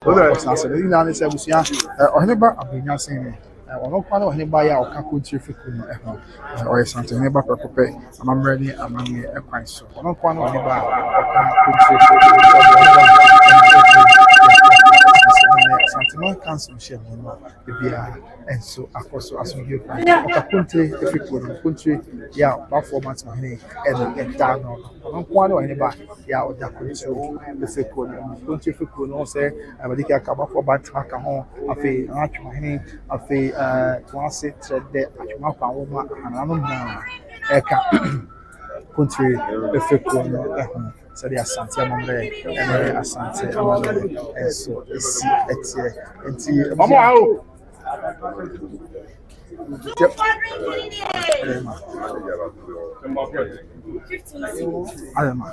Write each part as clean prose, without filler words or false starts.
Ọ̀sán ní ìlànà ní sẹ́gun sí ọ̀hìn bá àbẹ̀yàn sí ni ọ̀nà kwan ọ̀hìn bá yà ọ̀ka kó tí fi kú no ẹ̀họ́ ọ̀yẹ̀ Asantehene bá pẹ̀pẹ̀pẹ̀ amammerɛ ní amammerɛ ẹ̀kwan so ọ̀nà kwan ọ̀hìn bá ọ̀ka kó tí fi kú Asantehene council ṣe mu no ebi a ẹnso akɔso asomdwe kwan ọ̀ka kóntire efi kú no kóntire yà ọ̀báfọ̀ Mamponghene ẹ̀nà ẹ̀dá no ọ̀nà kwan ọ̀hìn bá yà ọ̀dà kóntire efi kú no kóntire efi kú no sɛ abadiki akabafo batma ka ho afi Juansamanhene afi tuase trede atuma kwa woma anano na eka country efeko no so the Asante Mamponghene and Asante Mamponghene so esi etie enti mama o Alema.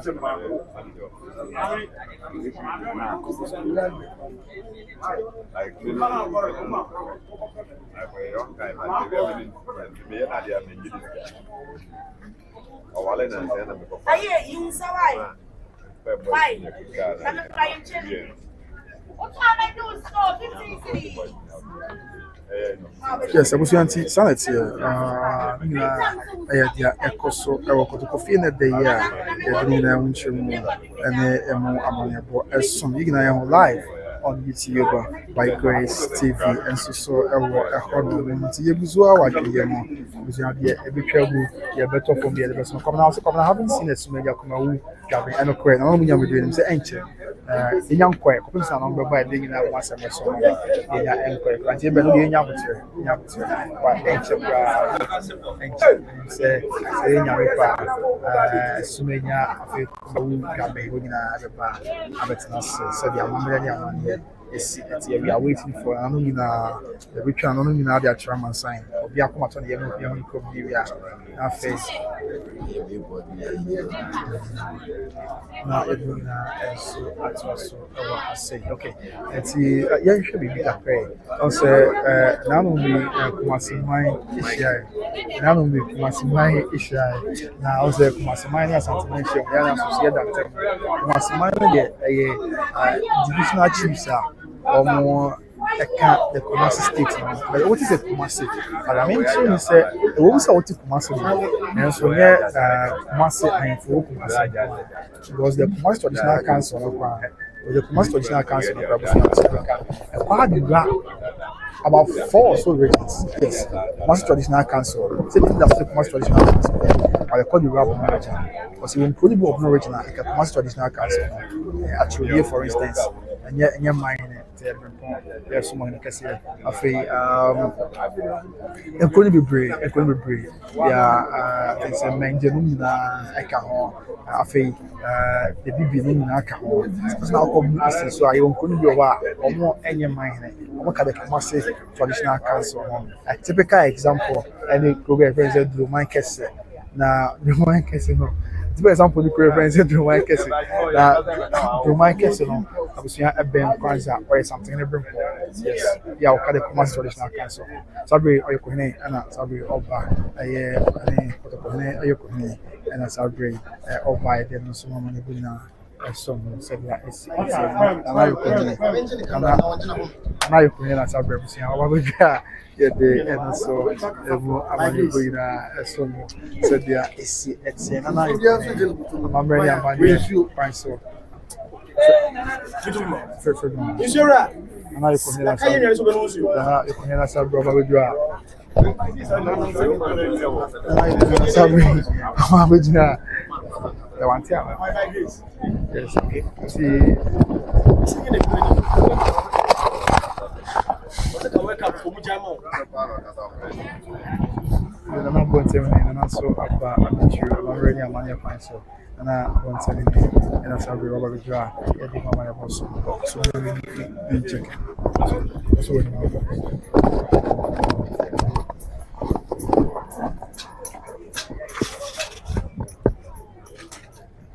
Yes, I was going to say that dia ekoso e wokoto kofi na de ya e na wunchemu ene emu amanyebo esom yigina ya live on YouTube by Grace TV and so ewo ehono nti yebuzu awadie mo buzu ade e betwabu ye better from the person come now come I haven't seen it so many akumawu gabe eno kore na mo nya medwe say enche enya nkwa ko pinsa na mbeba de nyina wasem so enya nkwa anti be no enya butere wa enche bra enche se enya mepa sumenya afi ko gabe ho nyina abeba abetina se dia mamre dia manye esi ati we are waiting for anu nyina the ritual anu nyina dia chairman sign obi akoma to ye no ko bi wi a na face na eduna eso atwaso I say okay eti yeah should be that pray on say na no be kumasimai ishia na no be kumasimai ishia na o say kumasimai na Asantehene ishia ya na so that kumasimai de divisional chiefs are omo eka the Kumasi state but what is a Kumasi I mean so say the wo say what Kumasi and so yeah Kumasi and for Kumasi because the Kumasi traditional council the Kumasi traditional council about 4 or so regions yes Kumasi traditional council say that's the Kumasi traditional council I call the rap region because even probably of no regional Kumasi traditional council actually for instance and yeah mine there's someone who can say economy be brave yeah it's a maintain na eka ho afi the bibi no na aka ho so na come so I won kunu bi owa omo enye mine omo ka the Kumasi traditional council a typical example any program president do my case na do my case no for example the president do my case na do my case no abusia eben kwanza or something every yes yeah o ka the Kumasi traditional council sabi oyokohene ana sabi oba ani oyokohene oyokohene ana sabi oba de no so mama ne bina so sabi esi ana oyokohene na sabi abusia oba bia ye de and so evu amani bina so sabi esi eti ana oyokohene mamre ya amani so Insura. Ana yokohela sa bro ba bedua. Ana sa bro ba bedua. The one tia. Yes, okay. See. I'm not going to and also about I'm already a money fine so and I want to and that's how we rubber with dry. Yeah, the mama was so we check. So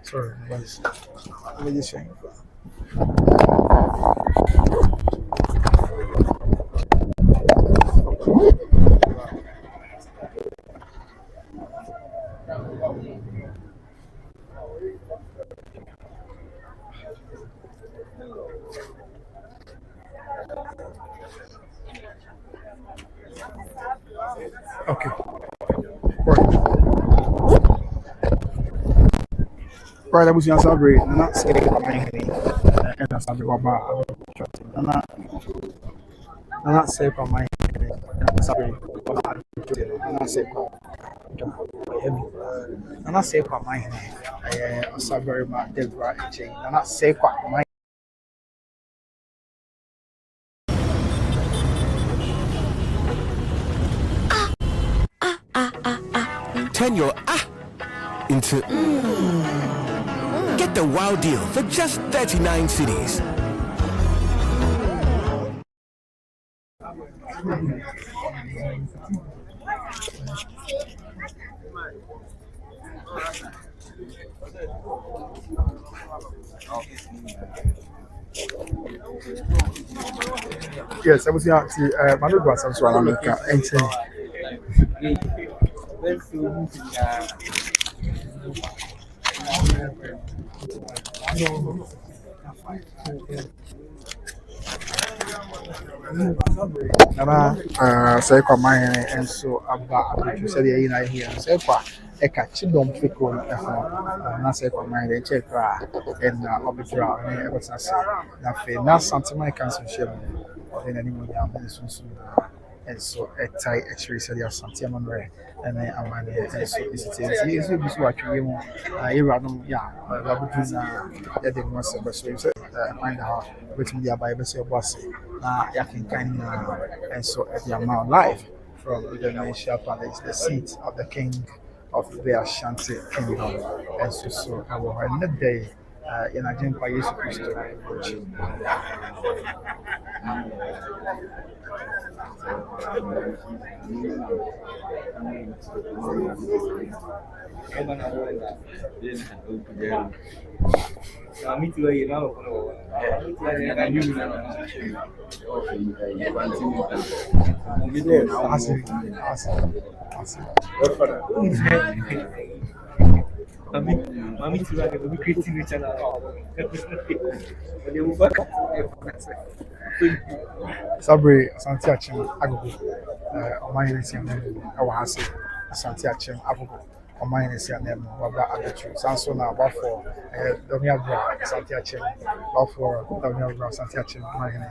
sorry, guys. What are you saying? Right, I was going to celebrate, and not say Mamponghene, and that's not about and not say Mamponghene, and sorry, and not say and not say Mamponghene, I sorry about Deborah and Jane, and not say my Turn your into Get the wow deal for just 39 cities. Yes, I was going to Manu Guasam Swanamaka, and say Mamponghene and so about you said in here and say a catch don't pick on not say Mamponghene check and obitra and what's I say nothing not something my cancer share in any more soon and so a tight x-ray said Asante Mamponghene and then I'm and so is it what you random yeah they must have so find out which media Bible say boss ya can kind and so at the amount life from the Menhyia palace, the seat of the king of the Ashanti kingdom. And so I will end the day in a gym by Jesus Christ. Sabri, Asante Agogo, Mamponghene and Asante Agogo. Mamponghene and Baba Agatru. Sanso na for Domia Bra, Asante for Domia Bra, Asante Mamponghene.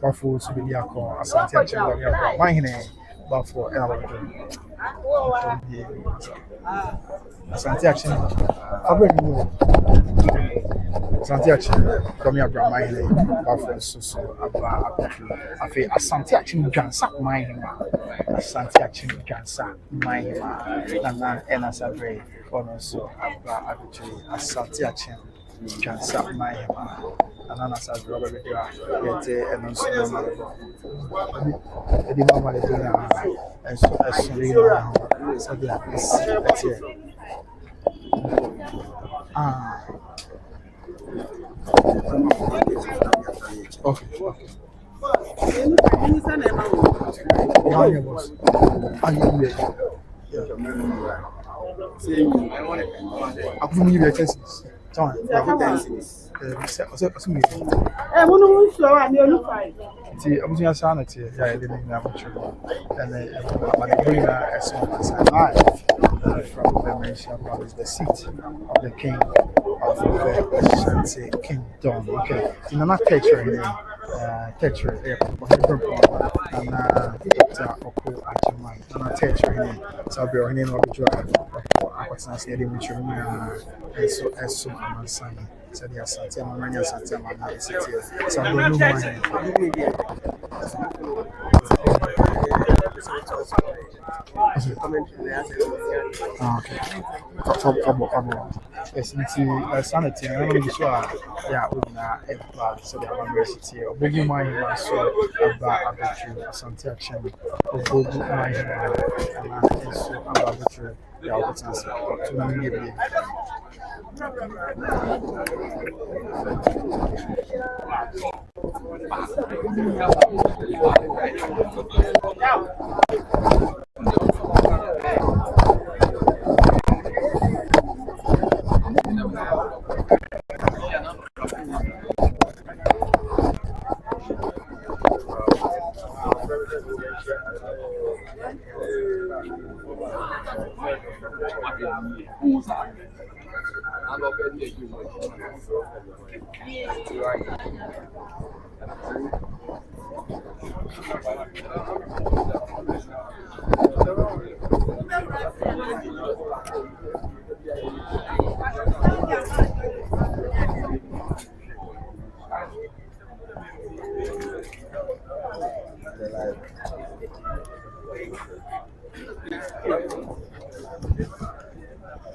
Bafo Subidiako, Asante Domia Bra, Mamponghene, Bafo Ella. Asante Domia Bra, Mamponghene, Bafo Susu, Abba Afi, Asante Juansamanhene, Asante Juansamanhene, Nana and Asabre, Onoso, Abba Agatru, Asante Juansamanhene. Anana says Robert Yete and also the mama de Dina as Serena so that's it. Okay. See, I was in Sanity, yeah, I didn't have much and Marina as soon as I live from the Menhyia palace, the seat of the king of the Ashanti kingdom. Okay, in another picture here, picture here, and it's a Oko Ajaman, and a picture here, so I'll be on in what we drive. I was not saying which room, and so as soon as I'm saying. So the Asante Mamponghene Asante Mamponghene Sweärs. So the new okay. Yes, it's sanity. I don't know sure. Yeah, we na employ so the university. Obugu Manhyia so about Abattoir Asante Action. Obugu Manhyia and so about Abattoir. Yeah, what's answer? To na me be.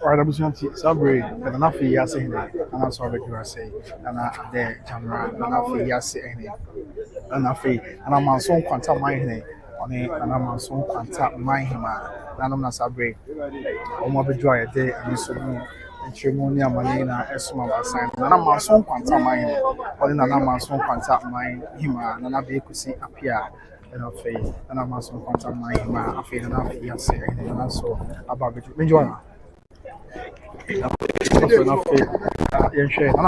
Alright, Ashanti, Sabri, and enough for years in it, and that's what you are saying, and I there, camera, and enough for years in it, and I feel, and I'm on some quantum mine on it, and I'm on some quantum mine him, and I'm not Sabri, or more be dry a day, and so and Trimonia Malina, as small as sign, and I'm on some quantum mine, or in an Amazon quantum mine him, and I could see appear. And I feel, and I'm also quantum mine him, I feel enough for years, and also about it. Enjoy. And I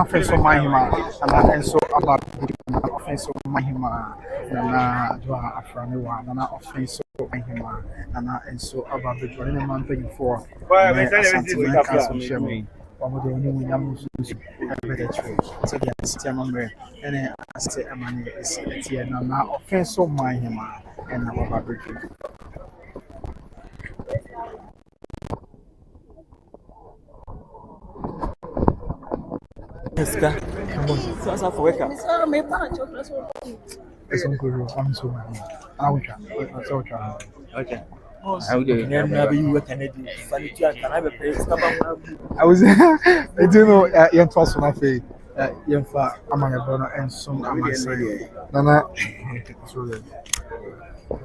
feel so my hima, and I so about offense of my hima, and I do a friendly one, and I offense of my hima, and I so about the joining a month before. Asante Council Chairman, one of the only young better trade. So the Asante and I say a man is here, and now offense of my hima, and I'm about the Sasa for worker. it's on good. I'm so mad. I'll try. Okay. How do you never you work and can I have a place? I was, I do know, young person of a young fat among a brother and some Amazon. Nana,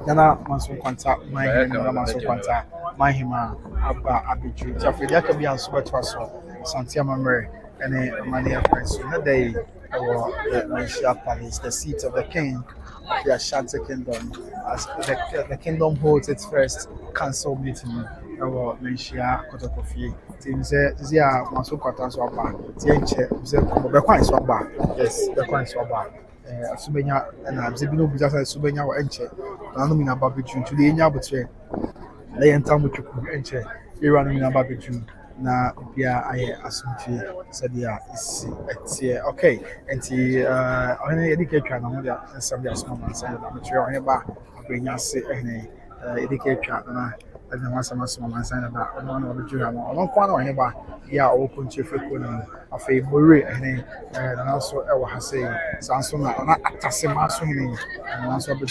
Nana, Mason contact my Mason contact my hima about Abiju. Jeffrey, that can be on super trust Asante Mamponghene and a money of friends. So that day, our Manhyia Palace, the seat of the king of the Ashanti kingdom, as the kingdom holds its first council meeting. Our Manhyia Kotokofi. Team said, "Zia Maso Kwata so aba. Tienche, ze be kwan so aba. Yes, the kwan so aba. Asubenya na Zebino Bujasa Subenya wa enche. Na no mina babitu to the enya botre. Na yenta muthuku enche. Ira no mina babitu. Na bia aye asumti sadia isi etie. Okay, enti ohene ediketwa na ho dia nsam dia small man say na metwe ohene ba abrenya se ehene ediketwa na and then once I'm a sign of that, one of the Jura, one corner or anybody, yeah, open to frequent a favorite, and also I was saying, Sanson, not attaching my swimming, and also a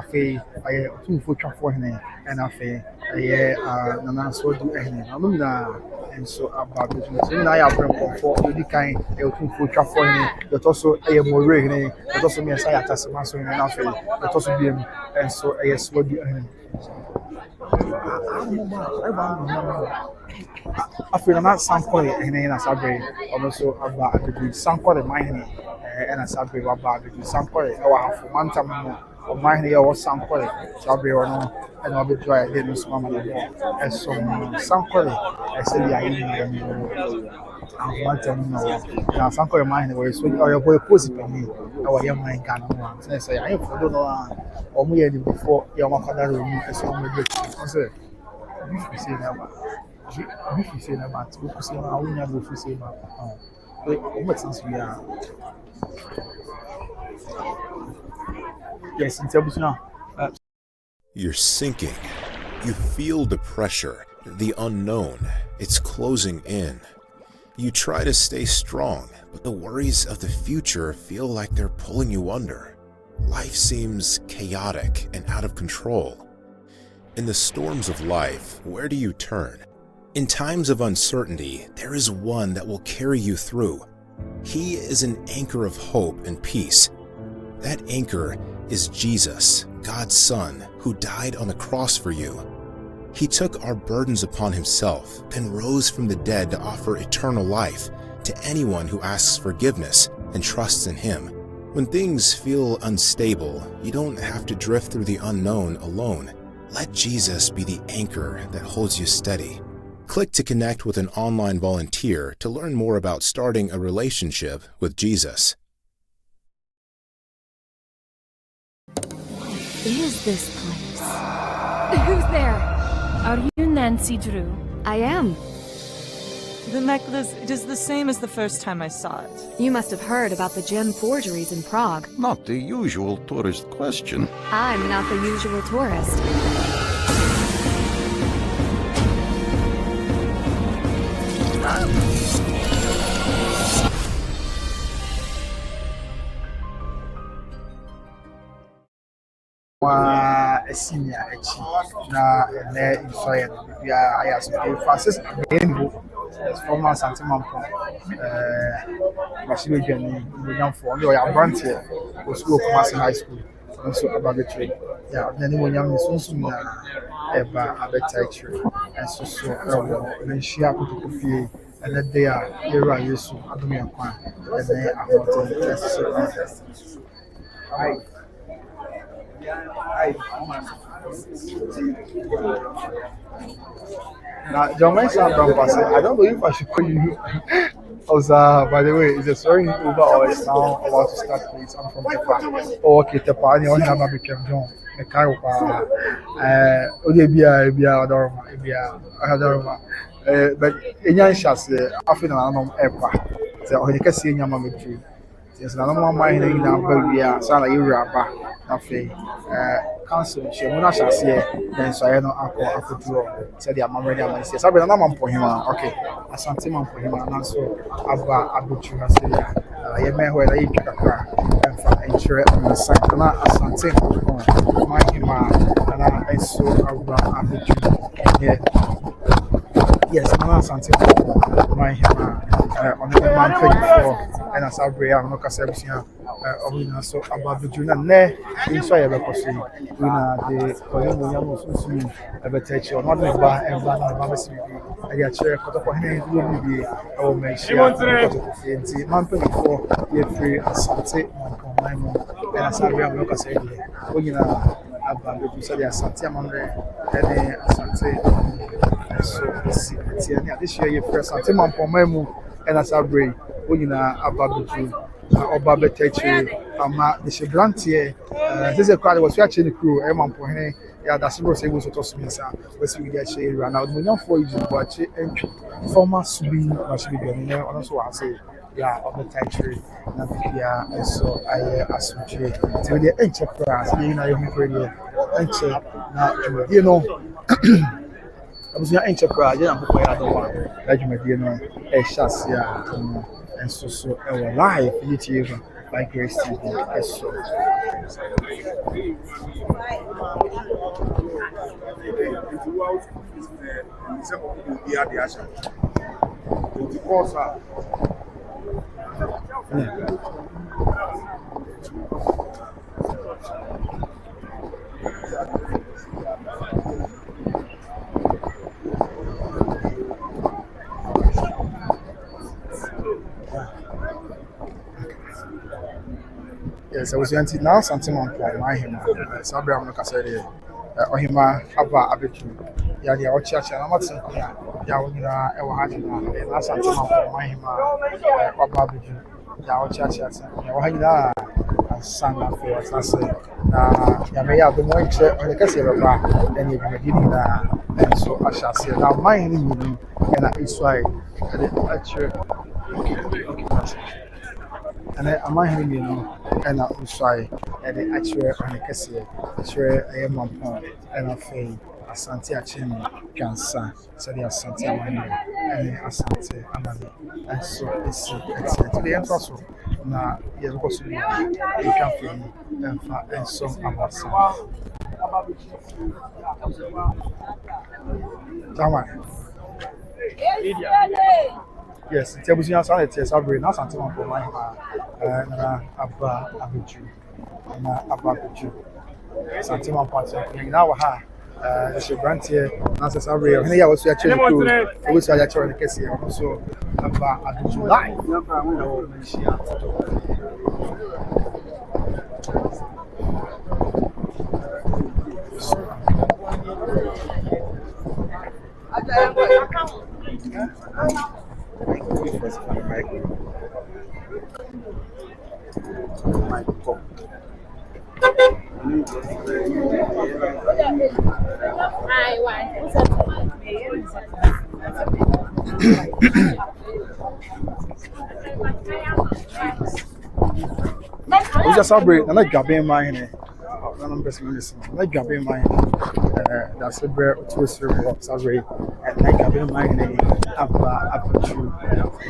fee, I 2 foot for him, and a fee, and also do any alumna, and so about business. I have been for the kind of 2 foot for him, but also a more rain, but also me as I attach my swimming, and I feel, but also be and so I yes, what do I feel not some quality and a sabre, also about some quality mine and a sabre about some quality or for one time or mine or some quality sabre or no, and I'll be dry again some and some quality. I said, I want to know now some quality mine where so or your boy positive me or your mind can say I don't know or me before your mother room as one with you say now. If you say about we say I will never go say about what since we are yes in terms now You're sinking. You feel the pressure, the unknown. It's closing in. You try to stay strong, but the worries of the future feel like they're pulling you under. Life seems chaotic and out of control. In the storms of life, where do you turn? In times of uncertainty, there is one that will carry you through. He is an anchor of hope and peace. That anchor is Jesus, God's Son, who died on the cross for you. He took our burdens upon himself and rose from the dead to offer eternal life to anyone who asks forgiveness and trusts in him. When things feel unstable, you don't have to drift through the unknown alone. Let Jesus be the anchor that holds you steady. Click to connect with an online volunteer to learn more about starting a relationship with Jesus. Is this place? Who's there? Are you Nancy Drew? I am. The necklace, it is the same as the first time I saw it. You must have heard about the gem forgeries in Prague. Not the usual tourist question. I'm not the usual tourist. A senior na inspired I as Francis former Asante Mamponghene journey for your branch here was school high school also about the trade. Yeah, then when young is ever and so then she happened to coffee and that they are here I used to and then I want to now, John I don't know if I should call you. By the way, is the story over or is now about to start, please? I'm from Tepa. Oh, okay, Tepa. I only have a big John. The car, but in your shots, I feel I'm on Epa. So, you can see in your mammy tree. Since I don't want my name now, but we are Sana Iraba. Nothing. Council, she will not say, then so I know I could draw. Said the Mamma and says, I will not Mamponghene. Okay, Asante Mamponghene, and also Abuchu has said, I may where I pick a car and for interest on the site. And Asante Manhyia, and I saw Abuchu. Yes, Asante Manhyia on the man 24 and as I bring I'm not servicing so about the junior ne inside a person the Korean young ever touch or not about and I got share for him will be our mention Mamponghene ye free Asante Mamponghene and as I bring look as when you about the Asante Mamponghene and Asante so this year you first Asante Mamponghene and as I bring when you about the Oba Betechi, the Shebrantier, this is a crowd was actually the crew, Mamponghene, yeah, that's what I was to toss me, sir. West we get share around now. When you for you to watch it, and former Subi, must be doing there, and also I say, yeah, of the country, yeah, and so I associate to the enterprise, you know, you're pretty enter, you know. I was your enterprise, yeah, I'm going to one, like you know, a chassis, and so our live YouTube by Grace TV. So yes, I was yanting now Asante Mamponghene. Sabra Mokasari, Ohima, Aba Abitu, Yadia or Church, and I'm not saying, Yawina, Ewahana, Asante Mamponghene, Aba Abitu, Yaw Church, Yawahina, and Sanga for us. Yamaya, the more check on the Cassava, and you're beginning and so I shall say, now my name and I is why I actually. And I'm hearing you know, and I'm sorry, and the actual on the Cassia, sure I am Mamponghene, and I feel Asantehene Manhyia, so the Asante and Asante Mamponghene, and so it's to the end also. Now, you can feel and some about some. Yes, it's a business outside. It's a very nice Asante Mamponghene, and Abba Abuju, and Abba Abuju. Asante Mamponghene. Now, the Shebrantier, Nancy Abbey, and I was actually cool. I was actually the case here. So, Abba Abuju live. I want. We just celebrate. And I grab in my hand. I'm best listen. I grab in my hand. That's a bread to serve. Celebrate. And I grab in my hand. Apple.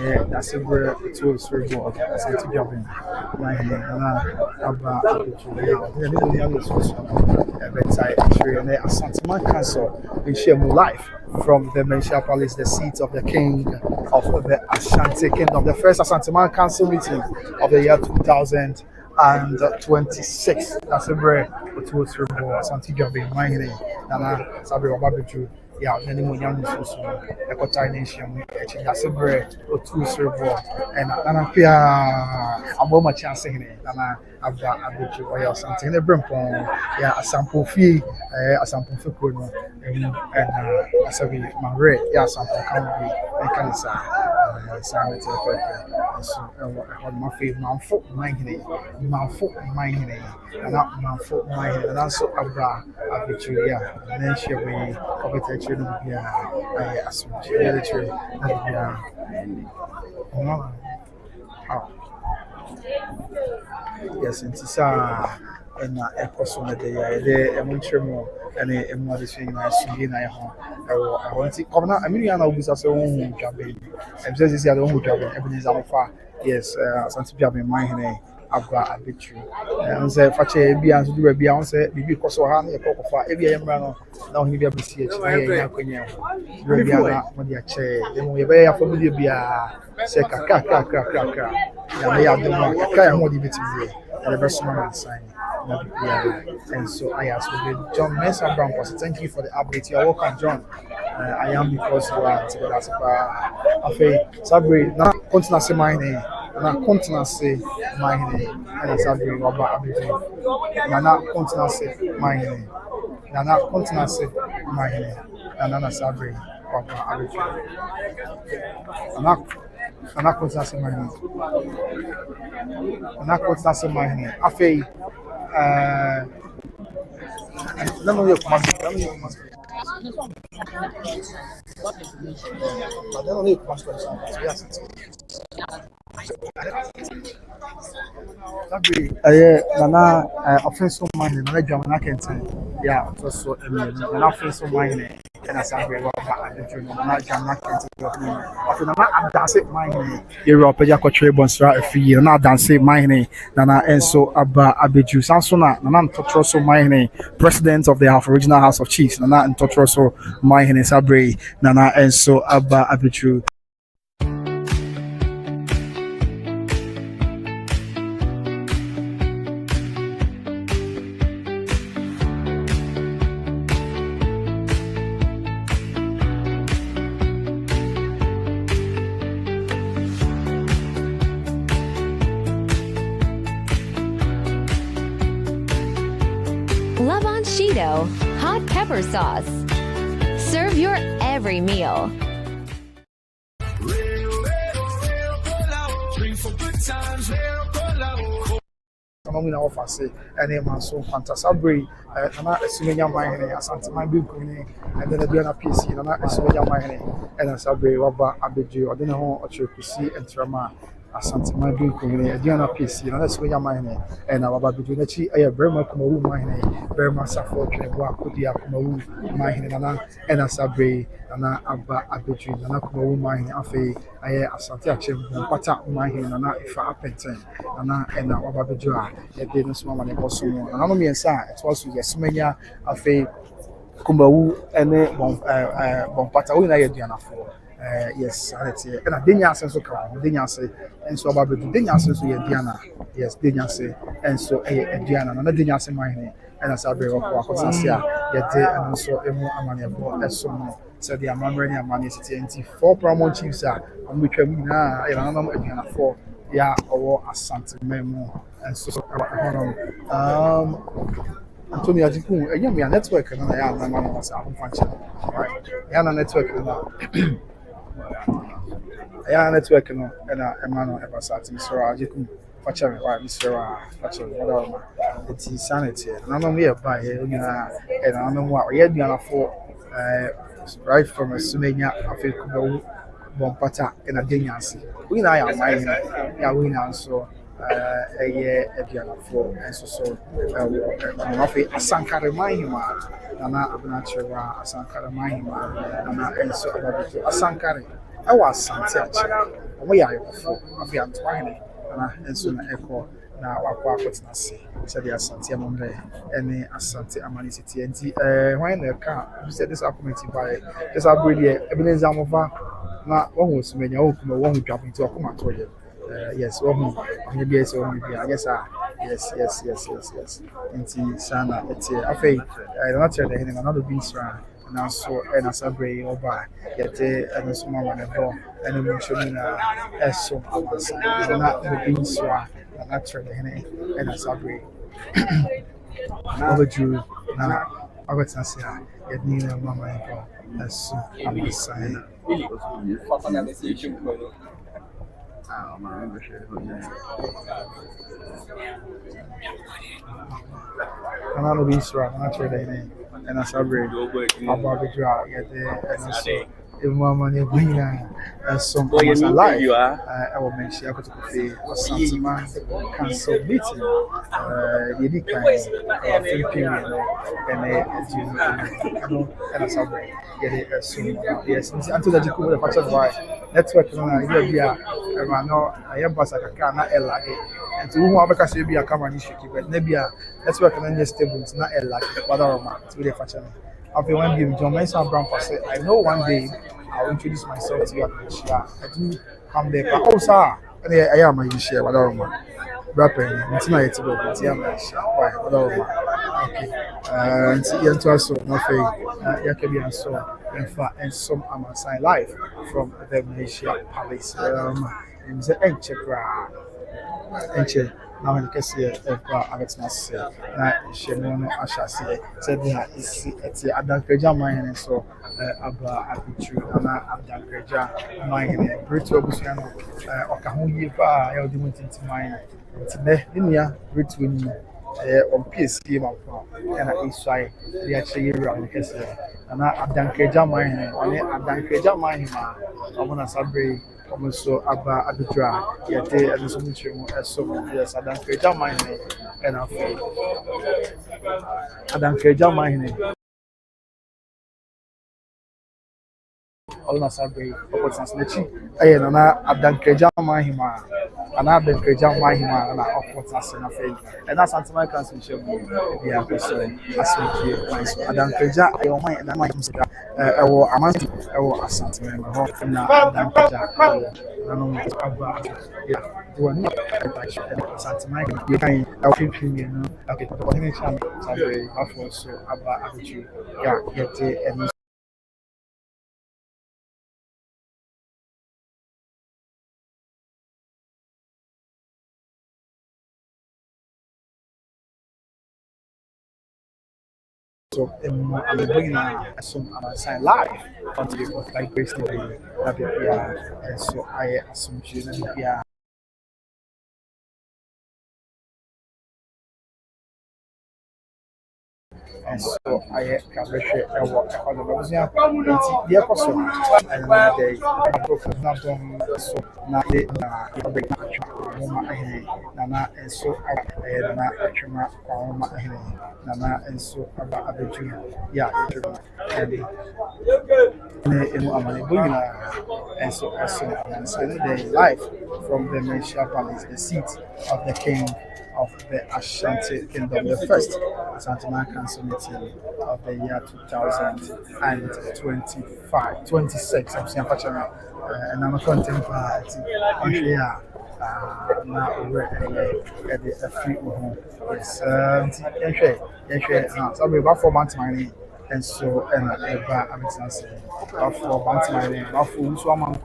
Yeah, that's a bread to serve. That's it. Grab in my hand. And I apple. Yeah, the young is bedside entry and Asante Manhyia in share life from the Manhyia Palace, the seat of the king of the Ashanti kingdom, the first Asante Manhyia meeting of the year 2026. That's a very good to Asante Mamponghene and Sabi Obabeju. Yeah, many more young people. A time nation, that's a very good to and I'm here. I'm more much answering it. And I've got you or something. The Brimpon, yeah, a sample fee, a sample for Kuno, and I said, my red, yeah, sample can be a cancer. So, my favorite Mamponghene, and not Mamponghene, and also I've got you, yeah, and then she'll be competition, yeah, I assume military, yeah. Yes, it's and a person that they are much more and a mother saying, I see I want to come out. I mean, I know this as a own job. And this is the own job. Everything's out far. Yes, Asante Mamponghene. I've got a picture. And say, Fache, be answered to be answered, be because of hand, a cock of fire, every embryo. Now he will be see it. When you chair, then we very familiar be a second crack. And they are the one that can hold it and the best man sign. And so I asked John Mensah Brown. Thank you for the update. You're welcome, John. I am because you are together. Sabri, now continue my name. Na continue my name. And Sabri, Robert Abidu. Na continue my name. Na continue my name. And Nana Sabri, Robert Abidu. And I continue my name. And I continue my name. I feel. Let me look. Nana offensive mind, Nana Jamana Kenton. Yeah, also an offensive mind, and as I grew up, Nana Jamana Kenton. After Nana dance it, mind, Europe, Yakotre Bonsra, a year, Nana dance it, mind, Nana Enso Abba Abiju Sansona, Nana Totroso Mahine, President of the Original House of Chiefs, Nana and Totroso Mahine Sabre, Nana Enso Abba Abiju. Cheeto hot pepper sauce. Serve your every meal. I'm offer say and man so fantastic. And I assume your mind Asante Mamponghene and then the PC and I assume your mind and I sabre Robert Abeju or then or Chikusi and Trama. Asante Mamponghene, Diana PC, and that's where your mind and our Babuchi, I have very much Kumu mine, very much Safo, Wakudia Kumu mine, and a Sabre, and Abba Abeju, and a Kumu mine, Afe, I Asante Action, Pata mine, and if I append, and our Babujua, a business woman and also, and I know me and Sa, it was yes, Mania, Afe, Kumbawu, and Bompata, we know Diana for. Yes, and I didn't answer so come, didn't say, and so about the didn't answer so Diana, yes, didn't say, and so a Diana, and I didn't answer my name, and as I be of Wakosasia, yet, and also a more amania, as so said the Amman and Mani City, and 4 promo chiefs are, and we can now, and I know Diana 4, yeah, or Asante Memo, and so Antonio Ajiku, a young network, and I am a man was out function, right? Yana network. I network and a man ever sat in Sora. You can watch every while, Mr. Patcher, whatever. It's insanity. And I know me by here, and I know what we had been for right from a Sumania, I feel Bompata and a Dinyansi. We know I am mine, ya we know so. A year at the floor, and so Asante Manhyia, Nana Abnatura, Asante Manhyia, and so Asankare. I was Asante. We are of the Antwine, and soon echo now our quarters Nasi, said the Asante Mamponghene and Asante Amanicity. And when the car said this committee by this upgrade, Ebenezer Mova, not one was many open, one who dropped into a command. Yes, maybe yes, yes. Into Sana, it's a fake. I don't tell the heading another beast round. And also, and as a bray over, yet, and so on and go, and I'm showing as so not the beast round, and not tell the heading, and as a bray. Overdrew, now, I was not saying, yet neither mamma and go, as so I'm saying. Another beast round, not sure they name, and I celebrate about the draw, yet and so if Mamma and some points alive, I will mention I could say Asante man cancel meeting, the kind of period, and I celebrate, get it soon. Yes, until that you could have patched by network, I know I am Basaka, not Ella. And to whom I can be a camera issue, but maybe let's work on the stable, it's not a lack, but to the fashion. After one day, John Mason Brown said, I know one day I'll introduce myself to you at the share. I do come there, but also, I am a share, whatever. Rapping, it's not yet about it. Why, whatever. Okay. And see, and to us, nothing, there can be so, in fact, and some Amazon live from the Malaysia Palace. In the Enchekra. Enche now when you see Avetnas Shemono Ashasi said it's Adankeja mine so Abba Abichu and Adankeja mine Brito Busiano Okahuyipa Eldimont mine Linia Britwin on PSK and I say the actually around and Adankeja mine on Adankeja mine I'm gonna say also Abba Abidra, yet and so much as so yes, Asante Mamponghene and Asante Mamponghene. All na sabe o translate aye na Asante Mamponghene ana Asante Mamponghene na opportunity na fe and that's Asante my translation be a person asante Asante ayo man na my music ewo amanti ewo Asante Mamponghene na Asante na no Abba yeah one Asante Mamponghene you can help you know okay but what next time sabe afọ so Abba Abichu yeah get and so I'm bringing some sign live until it was like Grace TV, and so I assume she's and so I can share a work on the museum. It's the apostle, and they go for example, so now they Nana and so Nana Nana and so about the junior. Yeah, and so as the life from the Malaysia Palace, the seat of the king of the Ashanti Kingdom, the first Asante Council meeting of the year 2025, 26. I'm saying, and I'm a content party. Yeah. Now we're at the free home. Yes, so we about 4 months money, and so and I'm saying, about 4 months money, about 4 months money,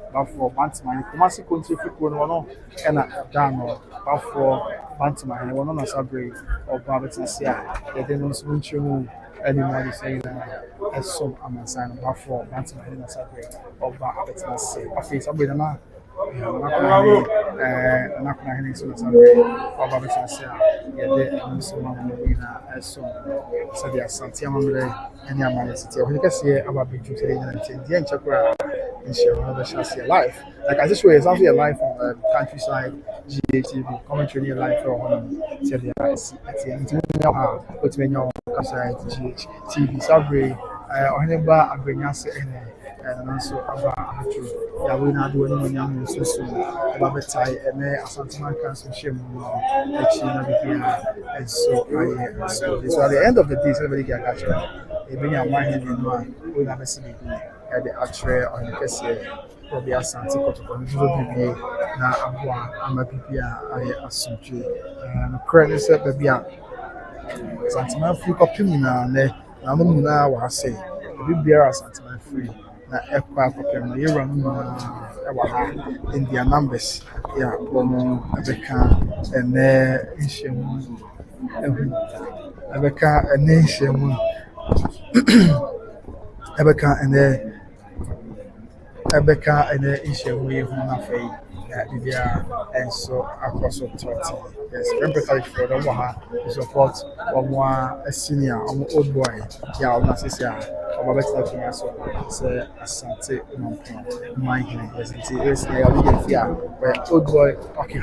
about 4 months money. Kumasi country people no, and down about 4 months money. One on a subway or Barberton's here. They didn't switch you anymore. Saying as some I'm saying about 4 months money on a subway or Barberton's. Okay, subway now. I'm not going to say Asante Mamponghene and Yamani City. I can see about Biju saying, and share another chance your life. Like as this way, it's also your life on countryside, GHTV, commentary your life on countryside, GHTV, Sabri, Oheneba, Agrenyase, and also about Yawina doing when young so soon, Babatai, and Asante Mamponghene Sweärs, and so at the end of the day, somebody can catch it. Even your mind in one, we never see it at the actual on the case. Probably Asante Mamponghene na Abua, Amapipia, I Asante, credit said baby. Asante Mamponghene copy na no muna wa say. Obi biara Asante Mamponghene na ekwa copy na yera no wa ha in their numbers. Yeah, bomo abeka ene nhemu ehu. Abeka ene nhemu. Abeka ene nhemu ehu na fei. Bibia and so across the 30. Yes, emphatically for the Waha to support a senior, old boy. Yeah, I'm not saying, I'm better than us. Say, Asante Mamponghene. Yes, it is. Yeah, where old boy. Okay.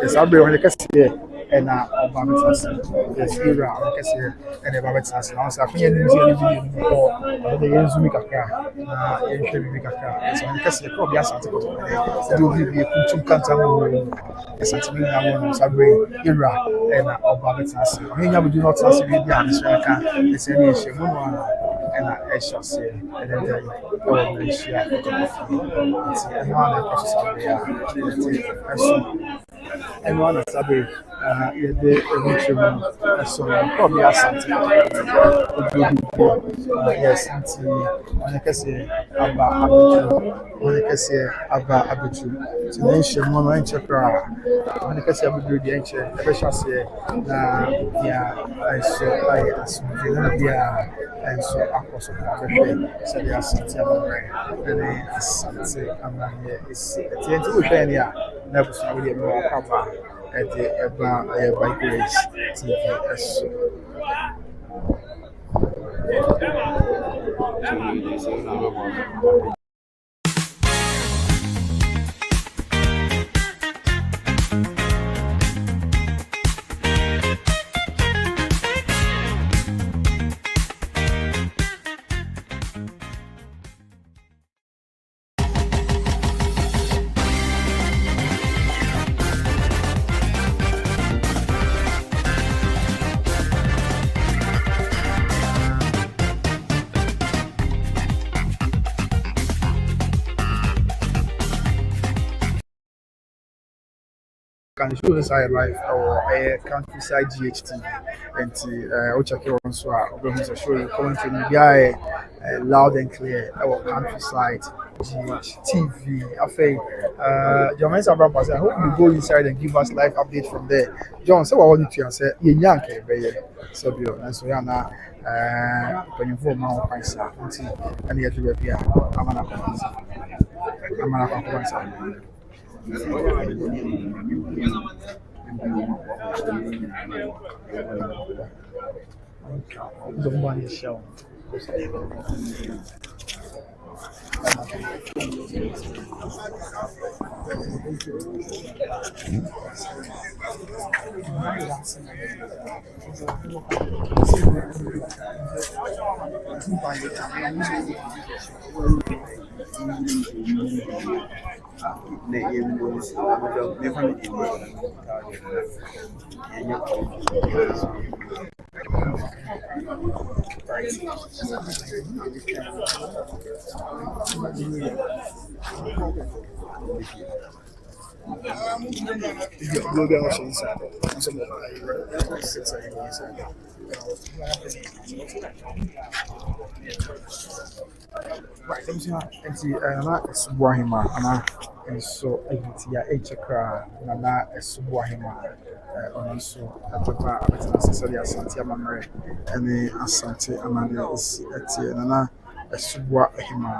Yes, I'll be on the case here. And yes, you're on the case here. And about it, now, so I think you need the Yenzumi Kaka, Yenshabi Kaka. So, I guess the Kobe Asante do be a Kuchum Kantam, Asante Sabri, Ira, and about it. I mean, you do not answer the answer. It's any issue, and I shall say, and then I will share anyone that's Sabi, so probably Asante. Yes, when I can say about Abuju, when I can say about Abuju, to nation one inch cry. When I can say Abuju, the ancient, I shall say, yeah, I saw I assume, yeah, and so I was a very so the Asante Mamponghene, and then Asante Mamponghene is at the end of the day, never saw really more cover at the by Grace TV. Can show us our life or a countryside GHT and which I can also show you commentary media loud and clear our countryside GHTV. I think John Sabra, I hope you go inside and give us live update from there. John, so I want you to say you yanke so and so yana when you form my answer and you have to be I'm the money show. Right, let me see. It's Wahima, and so I get here, Chakra, Nana, Wahima, and so Asante Mamponghene, and the Asante Amane is at Nana, Wahima,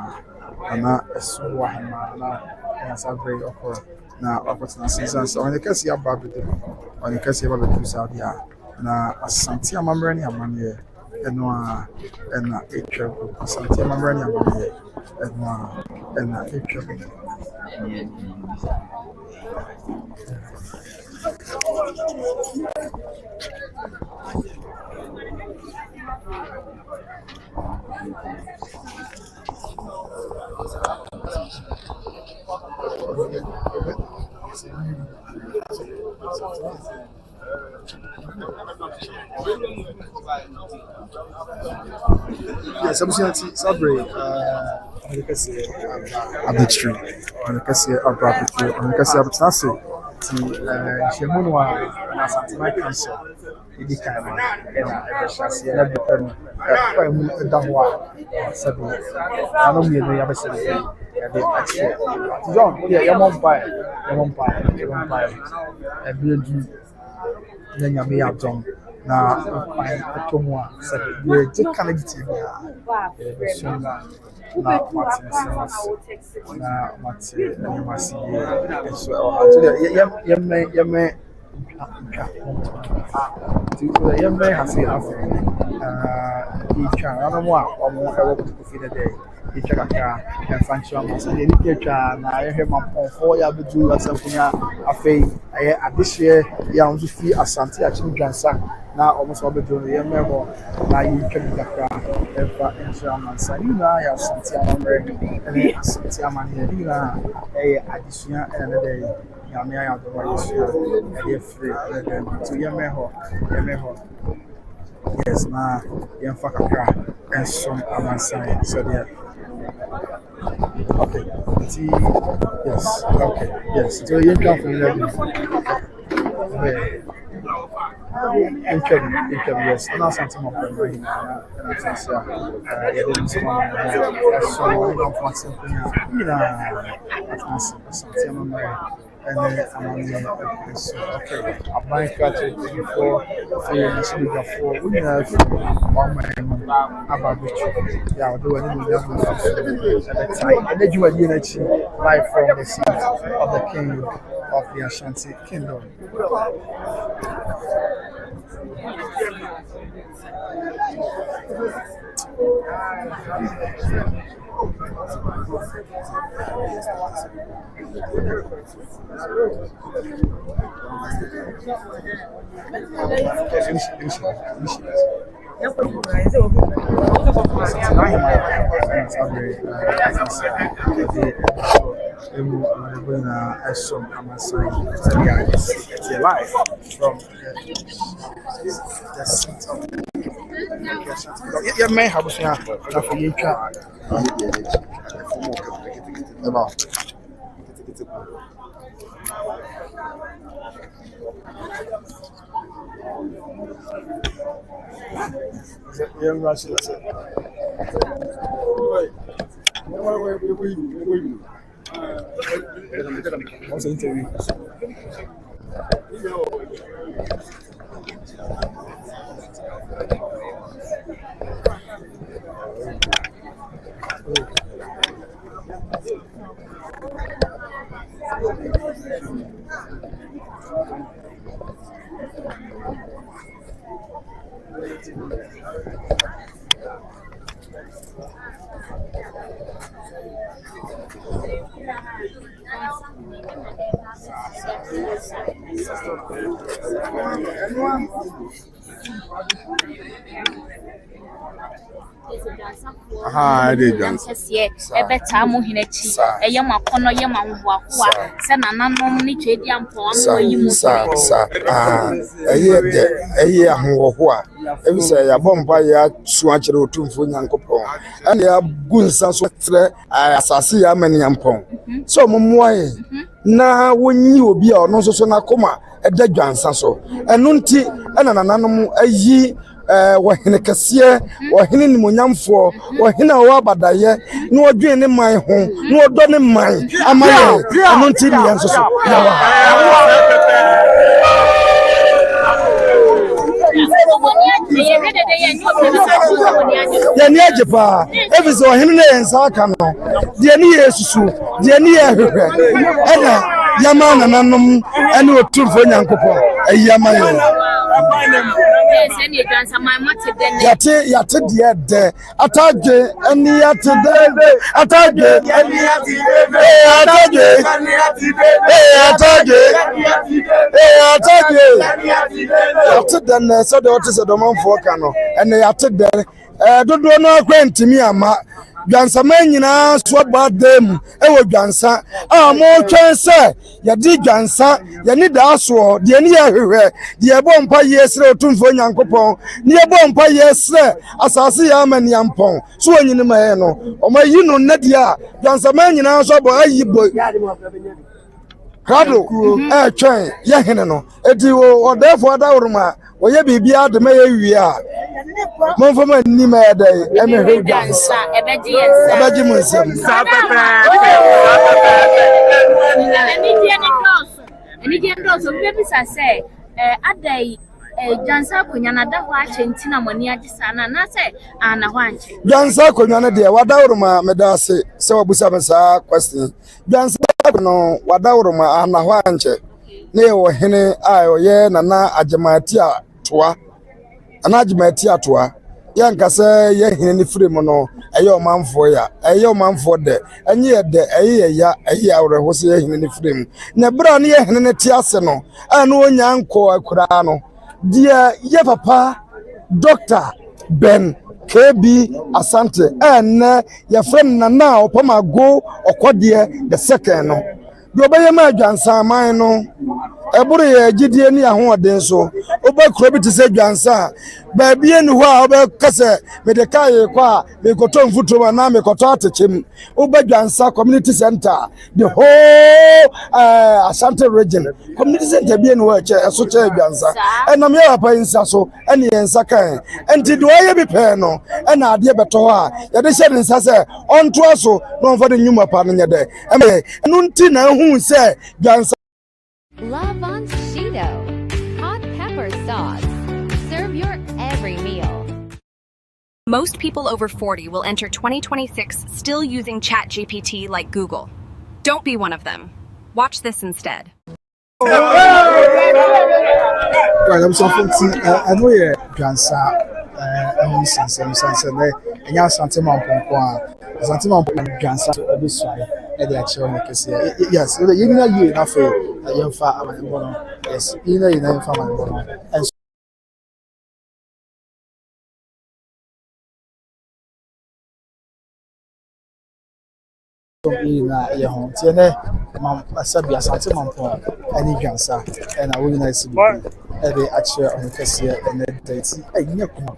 Nana, Wahima, and as I very awkward now, opportunity seasons. On the case of Babu, on the case of Babu Sadia, now Asante Mamponghene, and a trouble. Asante Mamponghene and a trouble. Yes, I'm saying Sabri. I'm gonna say I'm tree. I'm gonna say I'm property. I'm gonna say I'm Tansi. Shemunwa na Asante my council. Idi kind of shasi na depend. Kwa mu dawa. Sabi. Ano mi no ya be say John, yeah, you're on fire. Every day, then you're me John. Now, I told you, said, you're just connected. Now, Martin Simmons. Now, Martin, so, you may have seen each other more or more to feed a day. Each other and function. I hear my phone ya do something. I think this year, young to see Asante actually Juansamanhene. Now almost all the journey. Remember, now you can get and Juansamanhene. I Asante Mamponghene and Asante Mamponghene. Addition another day. I have the right free to Yameho. Yes, now young Fakakra and some Amansan. So there. Okay. Yes. Okay. Yes. So you come from there. Yes. And Asante Mamponghene and Asante and then I'm on the okay. I'm buying catching for we have one man about the yeah, I'll do anything at the time. And then you are live from the seat of the king of the Ashanti kingdom. Live from the seat of may have what's the interview? I did dance. Yes, a better Mohinachi, a Yamakono Yamahua, Sananam, Nichadiam, a year who every say a bomb by a swatcher to Funyanko, and they are good Sanswatre, Assassi Amaniampon. So, Momoy, now when you be or no so Nakoma, a dead Jansaso, and Nunti, and an animal a ye. Wahine kasia wahine ni munyamfo wahine wabadaye no odwe ne man ho no odo ne man amaye anu ntiri yanso so ya ni ajepa ebiso wahine ne ensa aka no de ni yesusu de ni ehwehwe ena yama nanom ene otumfo nyankopon ayamaye Yate de atage any yate atage any atage yate then so the what is the man for cano and yate there don't know kwentimi ama Juansamanhene Sweärs dem ewo Juansa mo twen se ye di Juansa ye ni da so de ni ahwehwe de ebo mpa yesre otumfo nyankopon ni ebo mpa yesre asase ya maniampon so onyini ma no o ma yi no na dia Juansamanhene Sweärs ayibo Kado twen ye hene no edi o therefore da uruma oye bibia de me ye wi a monfoma ni ma ya dai e me hwe Juansa ebeji munsem Any generals of babies I say, Adai, Juansa Kunyana, that watch and Tina Monia Disana, and I say, Anna Wanch. Juansa Kunyana, dear, what Dauruma, Medase, so Busabasa question. Juansa no, what Dauruma, Anna Wanche, Neo Hene, I, ye, Nana, Ajamatia, Tua, an Ajamatia Tua. Yanka say ye hini frimono ayo man for ya ayo man for de enye de aye awre ho say ye hini frim na bra ne ye hini tiase no anu onya nko akura no dia ye papa Dr. Ben KB Asante en ye friend na na opama go okode the second no do ba ye ma Juansamanhene no eburu ye gidie ni ahoden so oba kuro bi te se Juansa ba bie ni ho a oba kase me de kai kwa me koto mfuto na me koto atechem oba Juansa community center the whole Asante region community center bie ni ho che eso che Juansa enam ye papa insa so ene yensa kan enti do ye bi pe no ena ade beto ho a ye de hye nsa se onto aso no mfa de nyuma pa no nye de enu nti na hu se Juansa Love on Cheeto. Hot pepper sauce. Serve your every meal. Most people over 40 will enter 2026 still using ChatGPT like Google. Don't be one of them. Watch this instead. Right, I'm something I know you Juansa and sense and Asante Mamponghene Asante Mamponghene Juansa this way at the actual yes you know you enough you fa amanibono yes you know you fa amanibono and so na ye hon tiene mam asabi Asante Mamponghene and Juansa and I will nice be at the actual on the and the date enya kuma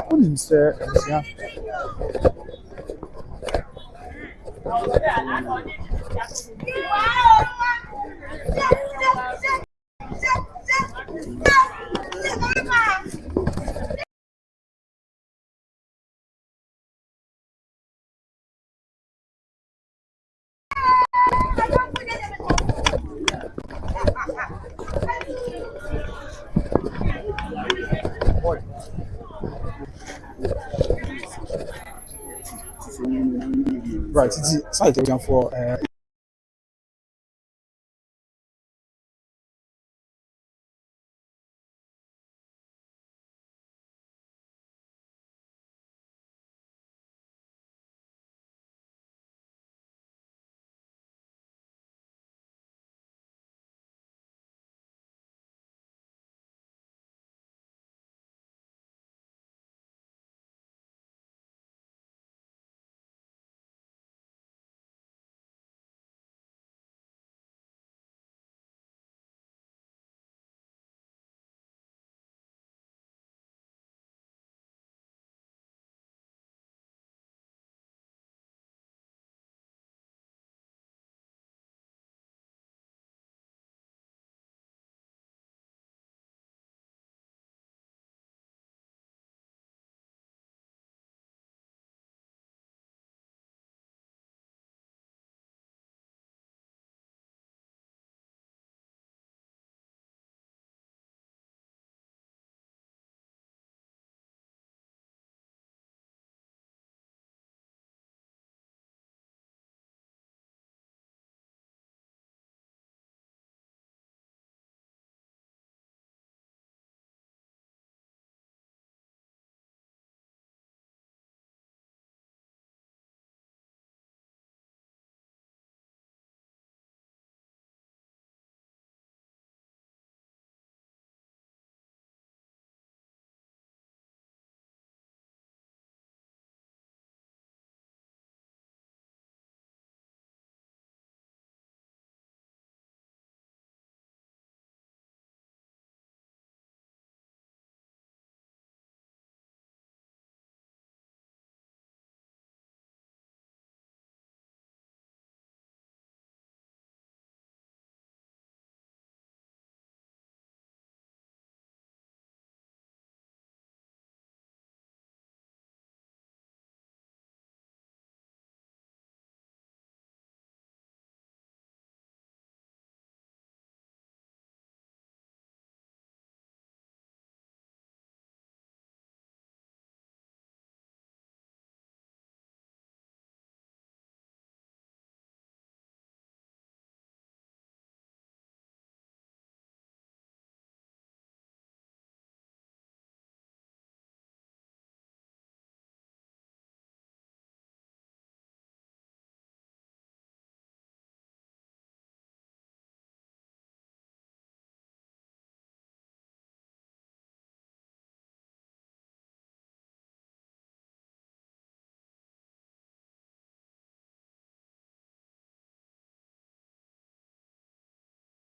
unim sir yeah right it's site for